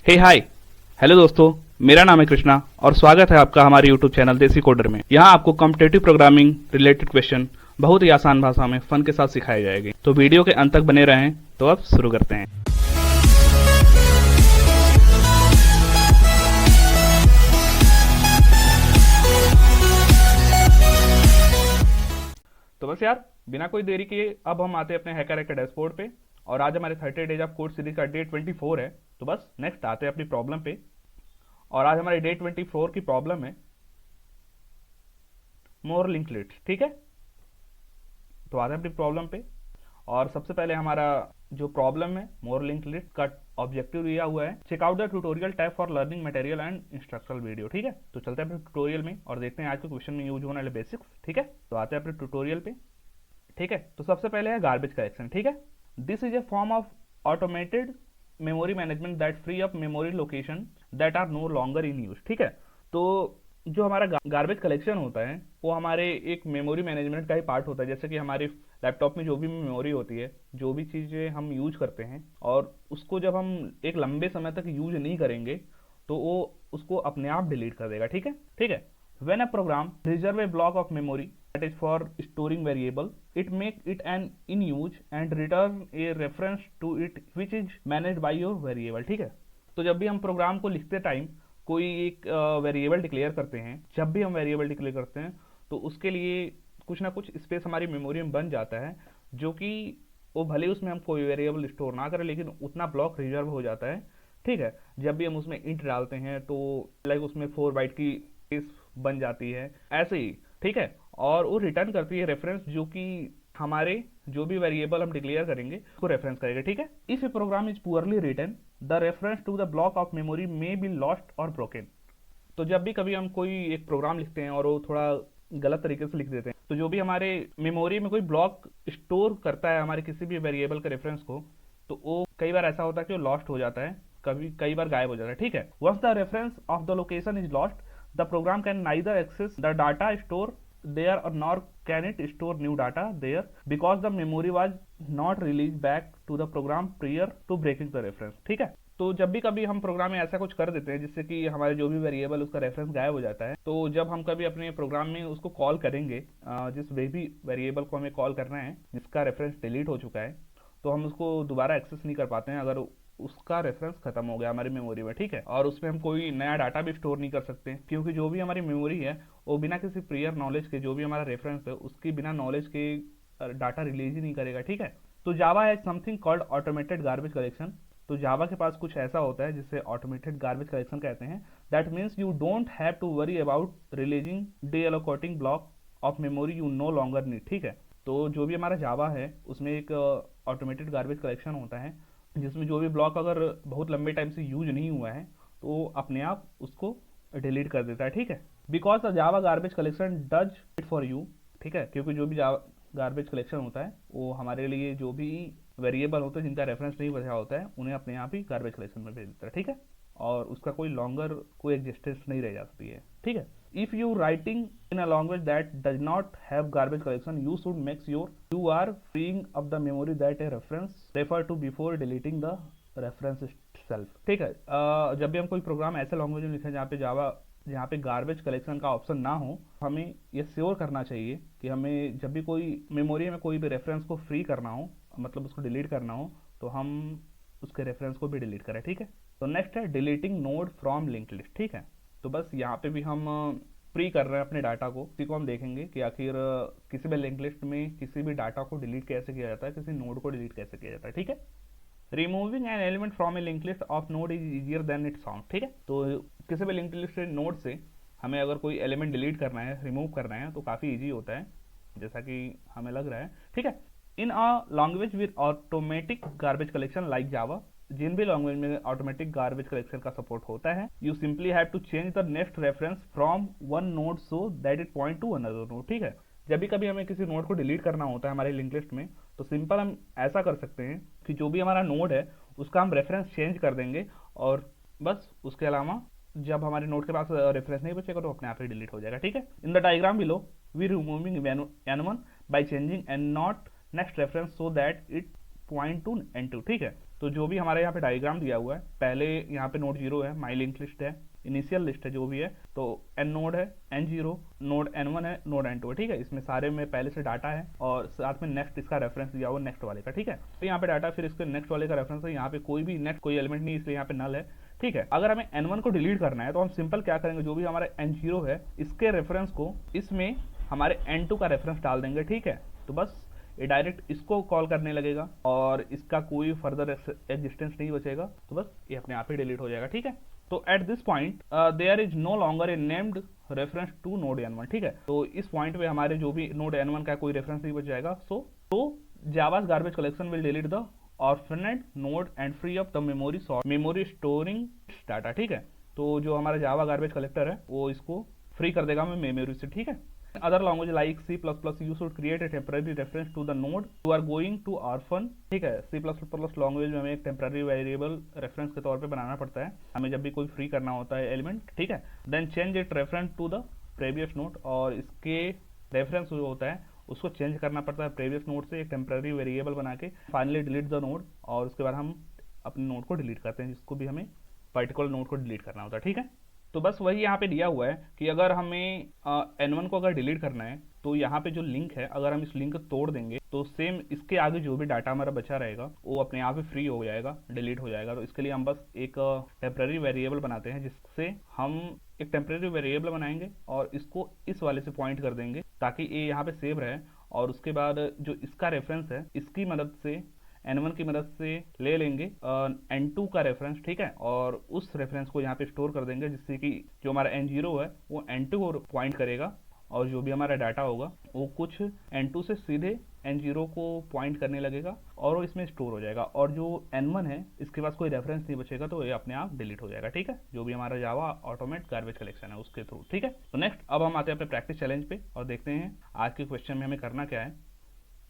हे hi hello दोस्तों, मेरा नाम है कृष्णा और स्वागत है आपका हमारे यूट्यूब चैनल देसी कोडर में। यहाँ आपको कॉम्पिटिटिव प्रोग्रामिंग रिलेटेड क्वेश्चन बहुत ही आसान भाषा में फन के साथ सिखाए जाएंगे। तो वीडियो के अंत तक बने रहें। तो अब शुरू करते हैं। तो बस यार, बिना कोई देरी किए अब हम आते हैं अपने हैकर के डैशबोर्ड पे। और आज हमारे 30 डेज ऑफ कोड सीरीज का डे 24 है। तो बस नेक्स्ट आते हैं अपनी प्रॉब्लम पे। और आज हमारी डे 24 की प्रॉब्लम है मोर लिंक लिस्ट। ठीक है, तो आते हैं अपनी प्रॉब्लम पे। और सबसे पहले हमारा जो प्रॉब्लम है मोर लिंक लिस्ट का ऑब्जेक्टिव दिया हुआ है, check out the tutorial tab for learning material and instructional video. ठीक है, तो चलते हैं अपने ट्यूटोरियल में और देखते हैं आज के क्वेश्चन में यूज होने वाले बेसिक्स। ठीक है, तो आते हैं अपने ट्यूटोरियल पे। ठीक है, तो सबसे पहले है गार्बेज कलेक्शन। ठीक है, this is a form of automated memory management that free up memory location that are no longer in use. ठीक है, तो जो हमारा गार्बेज कलेक्शन होता है वो हमारे एक मेमोरी मैनेजमेंट का ही पार्ट होता है। जैसे कि हमारे लैपटॉप में जो भी मेमोरी होती है, जो भी चीज़ें हम यूज करते हैं और उसको जब हम एक लंबे समय तक यूज नहीं करेंगे तो वो उसको अपने आप डिलीट कर देगा। ठीक है, ठीक है। When a program reserve a block of memory that is for storing variable, it make it an in use and return a reference to it which is managed by your variable। ठीक है, तो जब भी हम programme को लिखते time कोई एक वेरिएबल डिक्लेयर करते हैं, जब भी हम वेरिएबल डिक्लेयर करते हैं तो उसके लिए कुछ ना कुछ स्पेस हमारी मेमोरी में बन जाता है, जो कि वो भले उसमें हम कोई वेरिएबल स्टोर ना करें लेकिन उतना ब्लॉक रिजर्व हो जाता है। ठीक है, जब भी हम उसमें इंट डालते हैं तो लाइक उसमें 4 बाइट की स्पेस बन जाती है ऐसे ही। ठीक है, और वो रिटर्न करती है रेफरेंस, जो कि हमारे जो भी वेरिएबल हम डिक्लेयर करेंगे उसको रेफरेंस करेगा। ठीक है, if a program is poorly written the reference to the block of memory may be lost और ब्रोकन। तो जब भी कभी हम कोई एक प्रोग्राम लिखते हैं और वो थोड़ा गलत तरीके से लिख देते हैं तो जो भी हमारे मेमोरी में कोई ब्लॉक स्टोर करता है हमारे किसी भी वेरिएबल के रेफरेंस को, तो वो कई बार ऐसा होता है कि वो लॉस्ट हो जाता है, कई बार गायब हो जाता है। ठीक है, once the reference of the location is lost the program can neither access the data stored there or nor can it store new data there because the memory was not released back to the program prior to breaking the reference। ठीक है, तो जब भी कभी हम programme में ऐसा कुछ कर देते हैं जिससे कि हमारे जो भी वेरिएबल उसका रेफरेंस गायब हो जाता है, तो जब हम कभी अपने प्रोग्राम में उसको कॉल करेंगे, जिस भी वेरिएबल को हमें कॉल करना है जिसका रेफरेंस डिलीट हो चुका है, तो हम उसको दोबारा एक्सेस नहीं कर पाते हैं अगर उसका रेफरेंस खत्म हो गया हमारी मेमोरी में। ठीक है, और उसमें हम कोई नया डाटा भी स्टोर नहीं कर सकते क्योंकि जो भी हमारी मेमोरी है वो बिना किसी प्रियर नॉलेज के, जो भी हमारा रेफरेंस है उसकी बिना नॉलेज के डाटा रिलीज ही नहीं करेगा। ठीक है, तो जावा है something called automated garbage collection. तो जावा के पास कुछ ऐसा होता है जिसे ऑटोमेटेड गार्बेज कलेक्शन कहते हैं। That means you don't have to worry about releasing deallocating block of memory you no longer need. ठीक है, तो जो भी हमारा जावा है उसमें एक ऑटोमेटेड गार्बेज कलेक्शन होता है जिसमें जो भी ब्लॉक अगर बहुत लंबे टाइम से यूज नहीं हुआ है तो अपने आप उसको डिलीट कर देता है। ठीक है, because the Java garbage collection does it for you. ठीक है, क्योंकि जो भी जावा गार्बेज कलेक्शन होता है वो हमारे लिए जो भी वेरिएबल होते हैं जिनका रेफरेंस नहीं बचा होता है उन्हें अपने आप ही गार्बेज कलेक्शन में भेज देता है। ठीक है, और उसका कोई लॉन्गर कोई एग्जिस्टेंस नहीं रह जाती है। ठीक है, if you writing in a language that does not have garbage collection, you should make sure you are freeing up the memory that a reference refer to before deleting the reference itself। ठीक है, जब भी हम कोई programme ऐसे language में लिखें जहाँ पे गार्बेज कलेक्शन का ऑप्शन ना हो, हमें ये श्योर करना चाहिए कि हमें जब भी कोई मेमोरी में कोई भी रेफरेंस को फ्री करना हो, मतलब उसको डिलीट करना हो, तो हम उसके रेफरेंस को भी डिलीट करें। ठीक है, तो नेक्स्ट है deleting node from link list. ठीक है, तो बस यहाँ पे भी हम फ्री कर रहे हैं अपने डाटा को। इसी को हम देखेंगे कि आखिर किसी भी लिंक लिस्ट में किसी भी डाटा को डिलीट कैसे किया जाता है, किसी नोड को डिलीट कैसे किया जाता है। ठीक है, removing an element from A link list of node is easier than it sound. ठीक है, तो किसी भी लिंक लिस्ट नोड से हमें अगर कोई एलिमेंट डिलीट करना है, रिमूव करना है, तो काफ़ी ईजी होता है जैसा कि हमें लग रहा है। ठीक है, in a language with automatic garbage collection like Java, जिन भी लैंग्वेज में ऑटोमेटिक गार्बेज कलेक्शन का सपोर्ट होता है, you simply have to change the next reference from one node so that it point to another node. ठीक है, जब भी कभी हमें किसी नोड को डिलीट करना होता है हमारे लिंक लिस्ट में, तो सिंपल हम ऐसा कर सकते हैं कि जो भी हमारा नोड है उसका हम रेफरेंस चेंज कर देंगे और बस उसके अलावा जब हमारे नोड के पास रेफरेंस नहीं बचेगा तो अपने आप ही डिलीट हो जाएगा। ठीक है, in the diagram below we removing n1 by changing n not next reference so that it point to n2। ठीक है, तो जो भी हमारे यहाँ पे डायग्राम दिया हुआ है, पहले यहाँ पे नोड 0 है, माई लिंक लिस्ट है, इनिशियल लिस्ट है जो भी है, तो n नोड है, n0 नोड, n1 है, नोड n2 है, ठीक है। इसमें सारे में पहले से डाटा है और साथ में नेक्स्ट इसका रेफरेंस दिया हुआ नेक्स्ट वाले का, ठीक है। तो यहाँ पे डाटा, फिर इसके नेक्स्ट वाले का रेफरेंस है, यहाँ पे कोई भी नेक्स्ट कोई एलिमेंट नहीं, इसलिए यहाँ पे नल है, ठीक है। अगर हमें n1 को डिलीट करना है तो हम सिंपल क्या करेंगे, जो भी हमारा n0 है इसके रेफरेंस को इसमें हमारे n2 का रेफरेंस डाल देंगे, ठीक है। तो बस ये डायरेक्ट इसको कॉल करने लगेगा और इसका कोई फर्दर एग्जिस्टेंस नहीं बचेगा, तो बस ये अपने आप ही डिलीट हो जाएगा, ठीक है। तो at this point there is no longer a named reference to node n1, ठीक है। तो इस पॉइंट पे हमारे जो भी नोड n1 का कोई रेफरेंस नहीं बच जाएगा। तो Java's garbage collection will delete the orphaned node and free up the memory storing data, ठीक है। तो जो हमारा जावा गार्बेज कलेक्टर है वो इसको फ्री कर देगा हमें मेमोरी से, ठीक है। Other language like C++, you should create a temporary reference to the node you are going to orphan, ठीक है। C++ लैंग्वेज में हमें एक टेम्पररी वेरिएबल रेफरेंस के तौर पे बनाना पड़ता है हमें जब भी कोई फ्री करना होता है एलिमेंट, ठीक है। Then change it reference to the previous node, और इसके रेफरेंस जो होता है उसको चेंज करना पड़ता है प्रीवियस नोड से एक टेम्पररी वेरिएबल बना के। फाइनली डिलीट द नोड, और उसके बाद हम अपने नोड को डिलीट करते हैं, जिसको भी हमें पर्टिकुलर नोड को डिलीट करना होता है, ठीक है। तो बस वही यहाँ पे दिया हुआ है कि अगर हमें n1 को अगर डिलीट करना है तो यहाँ पे जो लिंक है, अगर हम इस लिंक को तोड़ देंगे तो सेम इसके आगे जो भी डाटा हमारा बचा रहेगा वो अपने आप ही फ्री हो जाएगा, डिलीट हो जाएगा। तो इसके लिए हम बस एक टेम्पररी वेरिएबल बनाते हैं, जिससे हम एक टेम्पररी वेरिएबल बनाएंगे और इसको इस वाले से पॉइंट कर देंगे ताकि ये यहाँ पे सेव रहे, और उसके बाद जो इसका रेफरेंस है इसकी मदद से n1 की मदद से ले लेंगे n2 का रेफरेंस, ठीक है, और उस रेफरेंस को यहाँ पे स्टोर कर देंगे, जिससे कि जो हमारा n0 है वो n2 को पॉइंट करेगा, और जो भी हमारा डाटा होगा वो कुछ n2 से सीधे n0 को पॉइंट करने लगेगा और वो इसमें स्टोर हो जाएगा। और जो n1 है इसके पास कोई रेफरेंस नहीं बचेगा, तो ये अपने आप डिलीट हो जाएगा, ठीक है। जो भी हमारा जावा ऑटोमेट गार्बेज कलेक्शन है उसके थ्रू, ठीक है। तो नेक्स्ट अब हम आते हैं अपने प्रैक्टिस चैलेंज पे और देखते हैं आज के क्वेश्चन में हमें करना क्या है,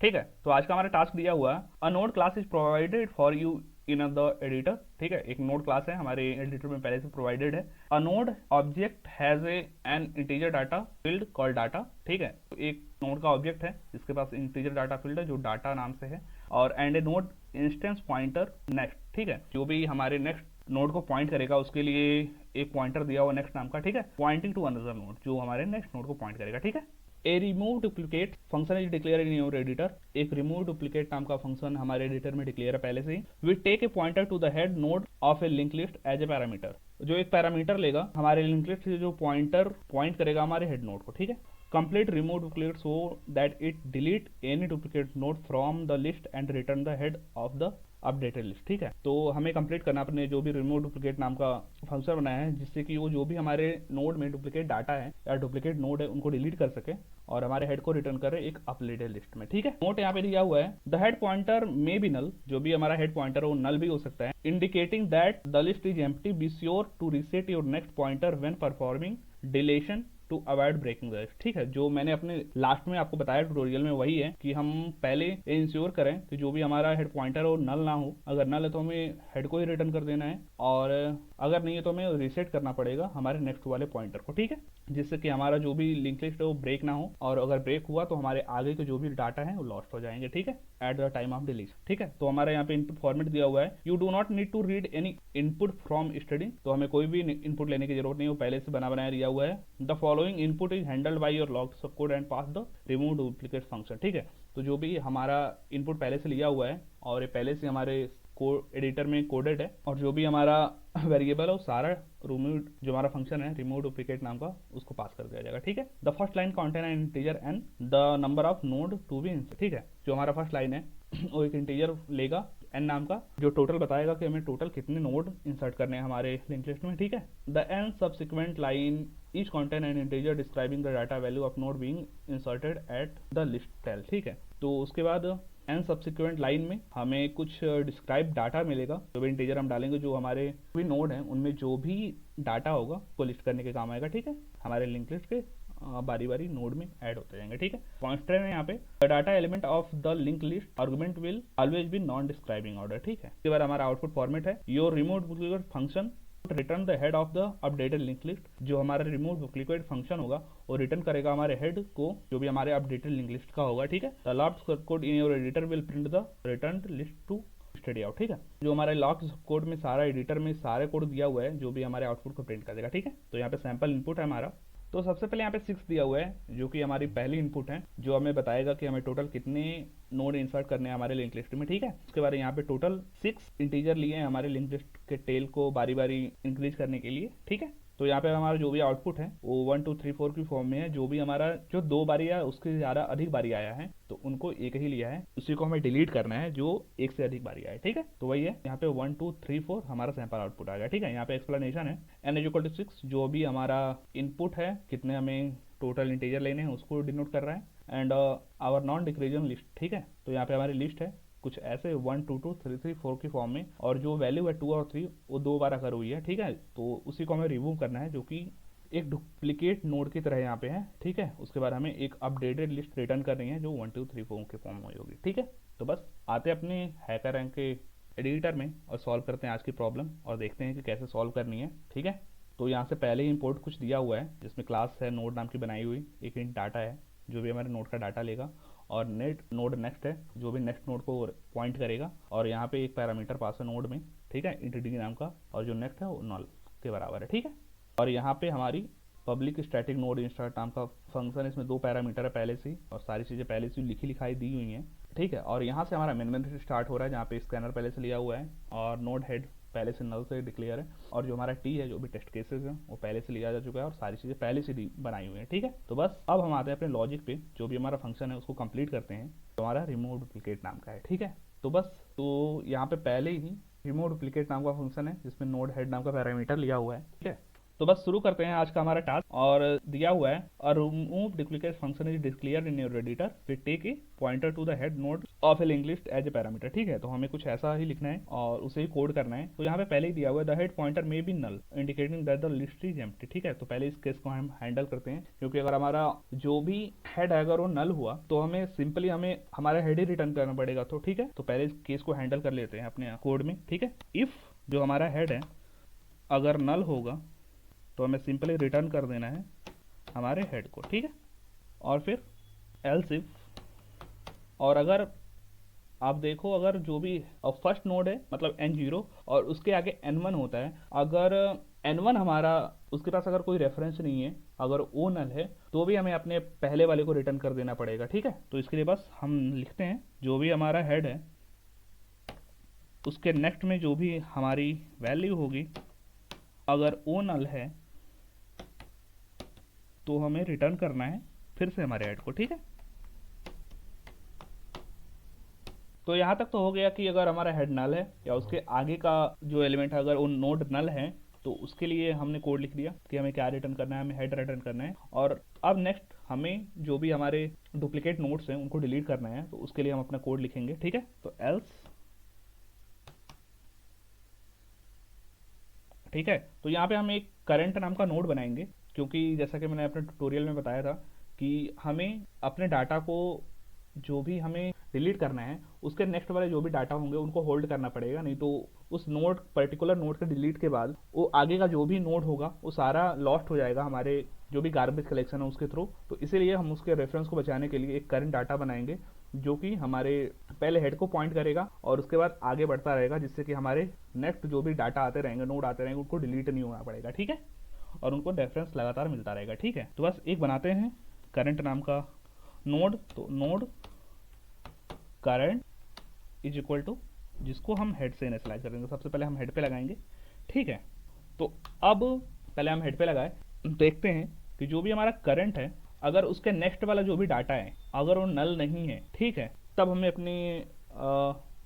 ठीक है। तो आज का हमारा टास्क दिया हुआ है, a node class is provided for you in the editor, ठीक है। एक नोड क्लास है हमारे एडिटर में पहले से प्रोवाइडेड है। A node object has an integer data field called data, ठीक है। तो एक नोड का ऑब्जेक्ट है जिसके पास इंटीजर डाटा फील्ड है जो डाटा नाम से है, और and A node instance pointer next, ठीक है। जो भी हमारे नेक्स्ट नोड को पॉइंट करेगा उसके लिए एक पॉइंटर दिया हुआ नेक्स्ट नाम का, ठीक है, पॉइंटिंग टू अनदर नोड जो हमारे नेक्स्ट नोड को पॉइंट करेगा, ठीक है। A remove duplicate function is declare in your editor, एक रिमूव डुप्लीकेट नाम का फंक्शन हमारे एडिटर में डिक्लेयर है पहले से ही। We take a pointer to the head node of a link list as a parameter, जो एक पैरामीटर लेगा हमारे लिंक लिस्ट से जो पॉइंटर पॉइंट करेगा हमारे हेड नोड को, ठीक है। Complete remove duplicate so that it delete any duplicate node from the list and return the head of the updated list, ठीक है। तो हमें कंप्लीट करना अपने जो भी रिमूव डुप्लीकेट नाम का फंक्शन बनाया है, जिससे कि वो जो भी हमारे नोड में डुप्लीकेट डाटा है या डुप्लीकेट नोड है उनको डिलीट कर सके और हमारे हेड को रिटर्न करे एक अपडेटेड लिस्ट में, ठीक है। नोट यहाँ पे दिया हुआ है, the head pointer may be null, जो भी हमारा हेड पॉइंटर है वो नल भी हो सकता है, indicating that the list is empty, be sure to reset your next pointer when performing deletion to avoid breaking the list, ठीक है। जो मैंने अपने लास्ट में आपको बताया ट्यूटोरियल में वही है कि हम पहले इंश्योर करें कि जो भी हमारा हेड पॉइंटर है वो नल ना हो, अगर नल है तो हमें हेड को ही रिटर्न कर देना है, और अगर नहीं है तो हमें रीसेट करना पड़ेगा हमारे नेक्स्ट वाले पॉइंटर को, ठीक है, जिससे कि हमारा जो भी लिंक लिस्ट है वो ब्रेक ना हो, और अगर ब्रेक हुआ तो हमारे आगे के जो भी डाटा है वो लॉस्ट हो जाएंगे, ठीक है, at the time of delete, ठीक है। तो हमारे यहाँ पे इनपुट फॉर्मेट दिया हुआ है, you do not need to read any input from stdin, तो हमें कोई भी इनपुट लेने की जरूरत नहीं, वो पहले से बना बनाया दिया हुआ है। The following input is handled by your log subcode and pass the remove duplicate function, ठीक है। तो जो भी हमारा इनपुट पहले से लिया हुआ है और ये पहले से हमारे एडिटर में कोडेड है, और जो भी हमारा वेरिएबल है वो सारा रिमूव जो हमारा फंक्शन है रिमूव डुप्लीकेट नाम का उसको पास कर दिया जाएगा, ठीक है। The first line contain an integer and the number of node to be, ठीक है। जो हमारा फर्स्ट लाइन है वो एक इंटीजर लेगा n नाम का, जो टोटल बताएगा कि हमें टोटल कितने नोड इंसर्ट करने हैं हमारे लिंक लिस्ट में, ठीक है। The n subsequent line each contain an integer describing the data value of node being inserted at the list tail, ठीक है। तो उसके बाद एन सब्सिक्वेंट लाइन में हमें कुछ डिस्क्राइब डाटा मिलेगा, जो भी इंटीजर हम डालेंगे जो हमारे भी नोड हैं उनमें जो भी डाटा होगा वो लिस्ट करने के काम आएगा, ठीक है, हमारे लिंक लिस्ट के बारी बारी नोड में ऐड होते जाएंगे, ठीक है। पॉइंटर है यहाँ पे, data element of the link list argument will always be non describing order, ठीक है। इसके बाद हमारा आउटपुट फॉर्मेट है, your remove duplicate function return the head of the updated link list, जो हमारा रिमूव डुप्लीकेट फंक्शन होगा वो रिटर्न करेगा हमारे हेड को जो भी हमारे अपडेटेड लिंक लिस्ट का होगा, ठीक है। The last code in your editor will print the return list to stdout, ठीक है। जो हमारे लॉक्स कोड में सारा एडिटर में सारे कोड दिया हुआ है जो भी हमारे आउटपुट को प्रिंट कर देगा, ठीक है। तो यहाँ पे सैंपल इनपुट है हमारा। तो सबसे पहले यहाँ पे 6 दिया हुआ है जो कि हमारी पहली इनपुट है, जो हमें बताएगा कि हमें टोटल कितने नोड इंसर्ट करने हैं हमारे लिंक लिस्ट में, ठीक है। उसके बाद यहाँ पे टोटल 6 इंटीजर लिए हैं हमारे लिंक लिस्ट के टेल को बारी बारी इंक्रीज करने के लिए, ठीक है। तो यहाँ पे हमारा जो भी आउटपुट है वो 1 2 3 4 की फॉर्म में है। जो भी हमारा जो 2 बारी या उसके ज़्यादा अधिक बारी आया है तो उनको एक ही लिया है, उसी को हमें डिलीट करना है जो एक से अधिक बारी आए, ठीक है। तो वही है यहाँ पे 1 2 3 4 हमारा सैंपल आउटपुट आ गया, ठीक है। यहाँ पे एक्सप्लेनेशन है n = 6 जो भी हमारा इनपुट है, कितने हमें टोटल इंटीजर लेने हैं उसको डिनोट कर रहा है। एंड आवर नॉन डिक्रीजन लिस्ट, ठीक है। तो यहाँ पे हमारी लिस्ट है कुछ ऐसे 1 2 2 3 3 4 की फॉर्म में, और जो वैल्यू है 2 और 3 वो 2 बार अगर हुई है, ठीक है। तो उसी को हमें रिमूव करना है जो कि एक डुप्लीकेट नोड की तरह यहाँ पे है, ठीक है। उसके बाद हमें एक अपडेटेड लिस्ट रिटर्न करनी है जो 1 2 3 4 के फॉर्म में होगी, ठीक है। तो बस आते अपने हैकर रैंक के एडिटर में और सॉल्व करते हैं आज की प्रॉब्लम और देखते हैं कि कैसे सॉल्व करनी है, ठीक है। तो यहाँ से पहले ही इंपोर्ट कुछ दिया हुआ है जिसमें क्लास है नोड नाम की बनाई हुई, एक इंट डाटा है जो भी हमारे नोड का डाटा लेगा, और नेट नोड नेक्स्ट है जो भी नेक्स्ट नोड को पॉइंट करेगा, और यहाँ पे एक पैरामीटर पास है नोड में, ठीक है, इंट डी नाम का, और जो नेक्स्ट है वो नल के बराबर है, ठीक है। और यहाँ पे हमारी पब्लिक स्टैटिक नोड इंस्टार्ट नाम का फंक्शन, इसमें 2 पैरामीटर है पहले से, और सारी चीज़ें पहले से लिखी लिखाई दी हुई हैं, ठीक है। और यहाँ से हमारा मेन मेथड स्टार्ट हो रहा है जहाँ पे स्कैनर पहले से लिया हुआ है, और नोड हेड पहले से नल से डिक्लेयर है, और जो हमारा टी है जो भी टेस्ट केसेस है वो पहले से लिया जा चुका है, और सारी चीज़ें पहले से बनाई हुई है, ठीक है। तो बस अब हम आते हैं अपने लॉजिक पे, जो भी हमारा फंक्शन है उसको कंप्लीट करते हैं, तो हमारा रिमूव डुप्लीकेट नाम का है, ठीक है। तो बस तो यहाँ पे पहले ही रिमूव डुप्लीकेट नाम का फंक्शन है जिसमें नोड हेड नाम का पैरामीटर लिया हुआ है, ठीक है। तो बस शुरू करते हैं आज का हमारा टास्क, और दिया हुआ है और remove duplicate function is declared in your editor, फिर take a pointer to the head node of a link list as a parameter, ठीक है। तो हमें कुछ ऐसा ही लिखना है और उसे ही कोड करना है। तो यहाँ पे पहले ही दिया हुआ है the head pointer may be null indicating that the list is empty, ठीक है। तो पहले इस केस को हम हैंडल करते हैं, क्योंकि अगर हमारा जो भी हेड है अगर वो नल हुआ तो हमें सिंपली हमें हमारा हेड ही रिटर्न करना पड़ेगा, तो ठीक है। तो पहले इस केस को हैंडल कर लेते हैं अपने कोड में, ठीक है। इफ जो हमारा हेड है अगर नल होगा तो हमें सिंपली रिटर्न कर देना है हमारे हेड को, ठीक है। और फिर एल्स इफ, और अगर आप देखो अगर जो भी फर्स्ट नोड है मतलब n0 और उसके आगे n1 होता है, अगर n1 हमारा उसके पास अगर कोई रेफरेंस नहीं है, अगर वो नल है, तो भी हमें अपने पहले वाले को रिटर्न कर देना पड़ेगा, ठीक है। तो इसके लिए बस हम लिखते हैं जो भी हमारा हेड है उसके नेक्स्ट में जो भी हमारी वैल्यू होगी, अगर वो नल है तो हमें रिटर्न करना है फिर से हमारे हेड को, ठीक है। तो यहाँ तक तो हो गया कि अगर हमारा हेड नल है या उसके आगे का जो एलिमेंट है अगर वो नोड नल है तो उसके लिए हमने कोड लिख दिया कि हमें क्या रिटर्न करना है, हमें हेड रिटर्न करना है। और अब नेक्स्ट हमें जो भी हमारे डुप्लीकेट नोड्स हैं उनको डिलीट करना है, तो उसके लिए हम अपना कोड लिखेंगे, ठीक है। तो एल्स, ठीक है। तो यहाँ पे हम एक करंट नाम का नोड बनाएंगे, क्योंकि जैसा कि मैंने अपने ट्यूटोरियल में बताया था कि हमें अपने डाटा को जो भी हमें डिलीट करना है उसके नेक्स्ट वाले जो भी डाटा होंगे उनको होल्ड करना पड़ेगा, नहीं तो उस नोड पर्टिकुलर नोड के डिलीट के बाद वो आगे का जो भी नोड होगा वो सारा लॉस्ट हो जाएगा हमारे जो भी गार्बेज कलेक्शन है उसके थ्रू। तो इसीलिए हम उसके रेफरेंस को बचाने के लिए एक करंट डाटा बनाएंगे जो कि हमारे पहले हेड को पॉइंट करेगा और उसके बाद आगे बढ़ता रहेगा, जिससे कि हमारे नेक्स्ट जो भी डाटा आते रहेंगे, नोड आते रहेंगे, उनको डिलीट नहीं होना पड़ेगा, ठीक है। और उनको रेफरेंस लगातार मिलता रहेगा, ठीक है। तो बस एक बनाते हैं करंट नाम का नोड। तो node current is equal to, जिसको हम हेड से इनिशियलाइज करेंगे, सबसे पहले हम हेड पे लगाएंगे, ठीक है। तो अब पहले हम हेड पे लगाए, देखते हैं कि जो भी हमारा करंट है अगर उसके नेक्स्ट वाला जो भी डाटा है अगर वो नल नहीं है, ठीक है, तब हमें अपनी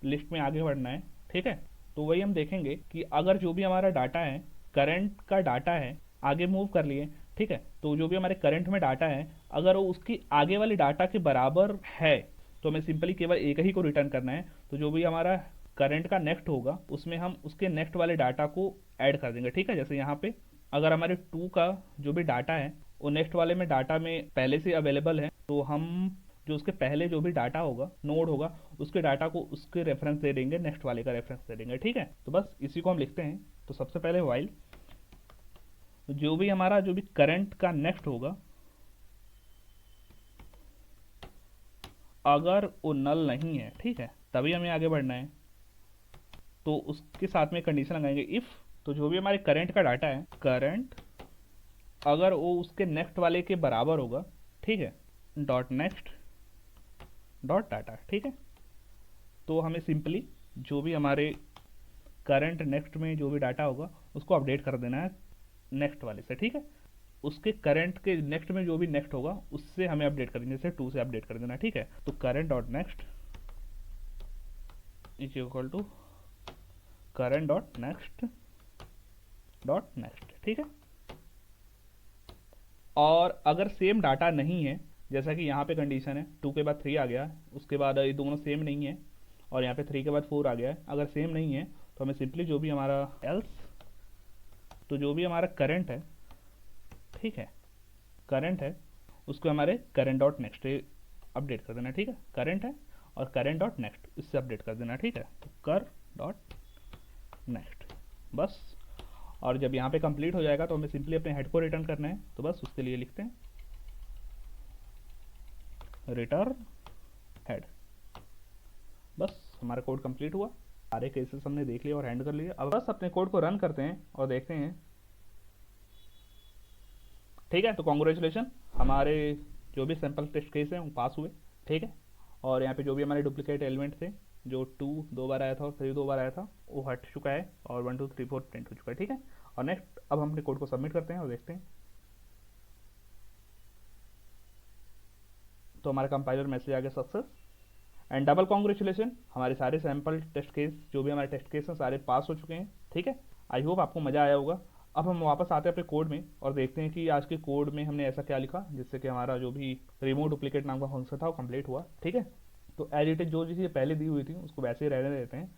लिस्ट में आगे बढ़ना है, ठीक है। तो वही हम देखेंगे कि अगर जो भी हमारा डाटा है करंट का डाटा है, आगे मूव कर लिए, ठीक है। तो जो भी हमारे करंट में डाटा है अगर वो उसकी आगे वाली डाटा के बराबर है तो हमें सिंपली केवल एक ही को रिटर्न करना है। तो जो भी हमारा करंट का नेक्स्ट होगा उसमें हम उसके नेक्स्ट वाले डाटा को ऐड कर देंगे, ठीक है। जैसे यहाँ पे अगर हमारे 2 का जो भी डाटा है वो नेक्स्ट वाले में डाटा में पहले से अवेलेबल है, तो हम जो उसके पहले जो भी डाटा होगा नोड होगा उसके डाटा को उसके रेफरेंस दे देंगे, नेक्स्ट वाले का रेफरेंस दे देंगे, ठीक है। तो बस इसी को हम लिखते हैं। तो सबसे पहले व्हाइल जो भी हमारा जो भी करंट का नेक्स्ट होगा अगर वो नल नहीं है, ठीक है, तभी हमें आगे बढ़ना है। तो उसके साथ में कंडीशन लगाएंगे इफ़, तो जो भी हमारे करंट का डाटा है, करंट अगर वो उसके नेक्स्ट वाले के बराबर होगा, ठीक है, डॉट नेक्स्ट डॉट डाटा, ठीक है। तो हमें सिंपली जो भी हमारे करंट नेक्स्ट में जो भी डाटा होगा उसको अपडेट कर देना है नेक्स्ट वाले से, ठीक है। उसके करंट के नेक्स्ट में जो भी नेक्स्ट होगा उससे हमें अपडेट कर देंगे, जैसे 2 से अपडेट कर देना, ठीक है। तो current dot next is equal to current dot next, ठीक है। और अगर सेम डाटा नहीं है, जैसा कि यहाँ पे कंडीशन है 2 के बाद 3 आ गया, उसके बाद ये दोनों सेम नहीं है, और यहाँ पे 3 के बाद 4 आ गया है, अगर सेम नहीं है तो हमें सिंपली जो भी हमारा एल्स, तो जो भी हमारा करंट है, ठीक है, करंट है उसको हमारे करंट डॉट नेक्स्ट अपडेट कर देना, ठीक है। करंट है और करंट डॉट नेक्स्ट इससे अपडेट कर देना, ठीक है। तो कर डॉट नेक्स्ट बस। और जब यहाँ पे कंप्लीट हो जाएगा तो हमें सिंपली अपने हेड को रिटर्न करना है, तो बस उसके लिए लिखते हैं रिटर्न हेड। बस हमारा कोड कंप्लीट हुआ, सारे केसेस हमने देख लिए और हैंड कर लिए। अब बस अपने कोड को रन करते हैं और देखते हैं, ठीक है। तो कॉन्ग्रेचुलेशन, हमारे जो भी सैंपल टेस्ट केस हैं वो पास हुए, ठीक है। और यहाँ पे जो भी हमारे डुप्लीकेट एलिमेंट थे, जो 2 2 बार आया था और 3 2 बार आया था, वो हट चुका है और 1 2 3 4 10 हो चुका है, ठीक है। और नेक्स्ट अब हम अपने कोड को सबमिट करते हैं और देखते हैं। तो हमारा कंपाइलर मैसेज आ गया सक्सेस एंड डबल कॉन्ग्रेचुलेशन, हमारे सारे सैंपल टेस्ट केस, जो भी हमारे टेस्ट केस हैं सारे पास हो चुके हैं, ठीक है। आई होप आपको मज़ा आया होगा। अब हम वापस आते हैं अपने कोड में और देखते हैं कि आज के कोड में हमने ऐसा क्या लिखा जिससे कि हमारा जो भी रिमूव डुप्लीकेट नाम का फंक्शन था वो कंप्लीट हुआ, ठीक है। तो एज इट इज जो चीज़ें पहले दी हुई थी उसको वैसे ही रहने देते हैं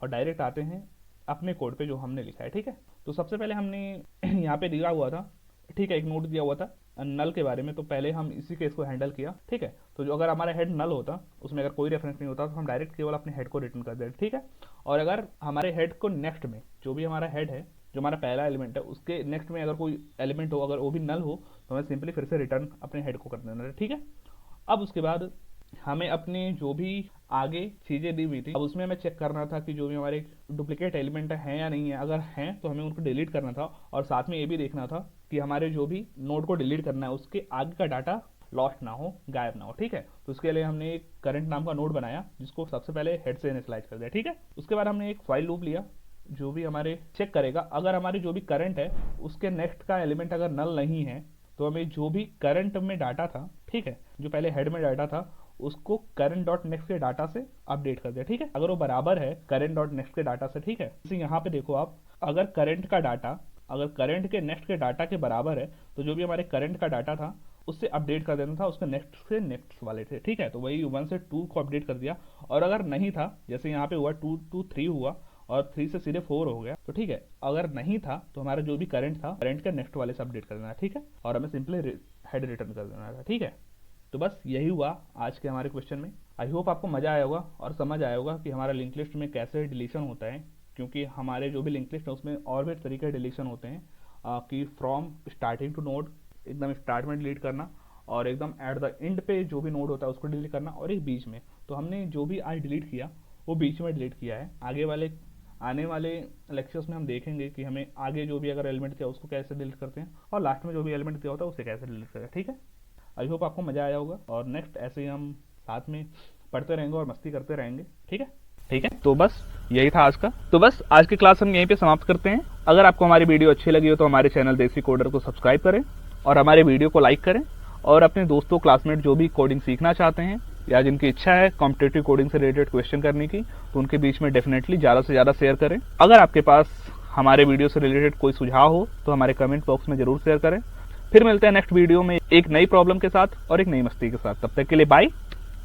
और डायरेक्ट आते हैं अपने कोड पे जो हमने लिखा है, ठीक है। तो सबसे पहले हमने यहाँ पे दिया हुआ था, ठीक है, एक नोट दिया हुआ था नल के बारे में, तो पहले हम इसी केस को हैंडल किया, ठीक है। तो जो अगर हमारा हेड नल होता, उसमें अगर कोई रेफरेंस नहीं होता, तो हम डायरेक्ट केवल अपने हेड को रिटर्न कर देते, ठीक है। और अगर हमारे हेड को नेक्स्ट में जो भी हमारा हेड है, जो हमारा पहला एलिमेंट है, उसके नेक्स्ट में अगर कोई एलिमेंट हो, अगर वो भी नल हो, तो हमें सिंपली फिर से रिटर्न अपने हेड को कर देना, ठीक है। अब उसके बाद हमें अपनी जो भी आगे चीज़ें दी हुई थी, अब उसमें हमें चेक करना था कि जो भी हमारे डुप्लीकेट एलिमेंट है या नहीं है, अगर हैं तो हमें उनको डिलीट करना था, और साथ में ये भी देखना था कि हमारे जो भी नोड को डिलीट करना है उसके आगे का डाटा लॉस्ट ना हो, गायब ना हो, ठीक है। तो उसके लिए हमने एक करंट नाम का नोड बनाया जिसको सबसे पहले हेड से इनिशियलाइज कर दिया, ठीक है। उसके बाद हमने एक फाइल लूप लिया जो भी हमारे चेक करेगा, अगर हमारी जो भी करंट है उसके नेक्स्ट का एलिमेंट अगर नल नहीं है, तो हमें जो भी करंट में डाटा था, ठीक है, जो पहले हेड में डाटा था, उसको करंट डॉट नेक्स्ट के डाटा से अपडेट कर दिया, ठीक है। अगर वो बराबर है करंट डॉट नेक्स्ट के डाटा से, ठीक है। जैसे यहाँ पे देखो आप, अगर करंट का डाटा अगर करंट के नेक्स्ट के डाटा के बराबर है, तो जो भी हमारे करंट का डाटा था उससे अपडेट कर देना था उसके नेक्स्ट से नेक्स्ट वाले थे, ठीक है। तो वही 1 से 2 को अपडेट कर दिया, और अगर नहीं था, जैसे यहाँ पे हुआ 2 to 3 हुआ और 3 से सीधे 4 हो गया, तो ठीक है। अगर नहीं था तो हमारा जो भी करंट था, करंट के नेक्स्ट वाले से अपडेट कर देना, ठीक है। और हमें सिंपली हेड रिटर्न कर देना था, ठीक है। तो बस यही हुआ आज के हमारे क्वेश्चन में। आई होप आपको मज़ा आया होगा और समझ आया होगा कि हमारा लिंक लिस्ट में कैसे डिलीशन होता है, क्योंकि हमारे जो भी लिंक लिस्ट है उसमें और भी तरीके डिलीशन होते हैं, कि फ्रॉम स्टार्टिंग टू नोड, एकदम स्टार्ट में डिलीट करना, और एकदम एट द एंड पे जो भी नोड होता है उसको डिलीट करना, और एक बीच में। तो हमने जो भी आज डिलीट किया वो बीच में डिलीट किया है। आने वाले लेक्चर्स में हम देखेंगे कि हमें आगे जो भी अगर एलिमेंट दिया उसको कैसे डिलीट करते हैं, और लास्ट में जो भी एलिमेंट दिया होता है उसे कैसे डिलीट करते हैं, ठीक है। आई होप आपको मज़ा आया होगा, और नेक्स्ट ऐसे ही हम साथ में पढ़ते रहेंगे और मस्ती करते रहेंगे, ठीक है। तो बस यही था आज का। तो बस आज की क्लास हम यहीं पे समाप्त करते हैं। अगर आपको हमारी वीडियो अच्छी लगी हो तो हमारे चैनल देसी कोडर को सब्सक्राइब करें और हमारे वीडियो को लाइक करें, और अपने दोस्तों क्लासमेट जो भी कोडिंग सीखना चाहते हैं या जिनकी इच्छा है कॉम्पिटिटिव कोडिंग से रिलेटेड क्वेश्चन करने की, तो उनके बीच में डेफिनेटली ज़्यादा से ज़्यादा शेयर करें। अगर आपके पास हमारे वीडियो से रिलेटेड कोई सुझाव हो तो हमारे कमेंट बॉक्स में जरूर शेयर करें। फिर मिलते हैं नेक्स्ट वीडियो में एक नई प्रॉब्लम के साथ और एक नई मस्ती के साथ। तब तक के लिए bye,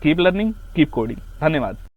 keep learning, keep coding. धन्यवाद।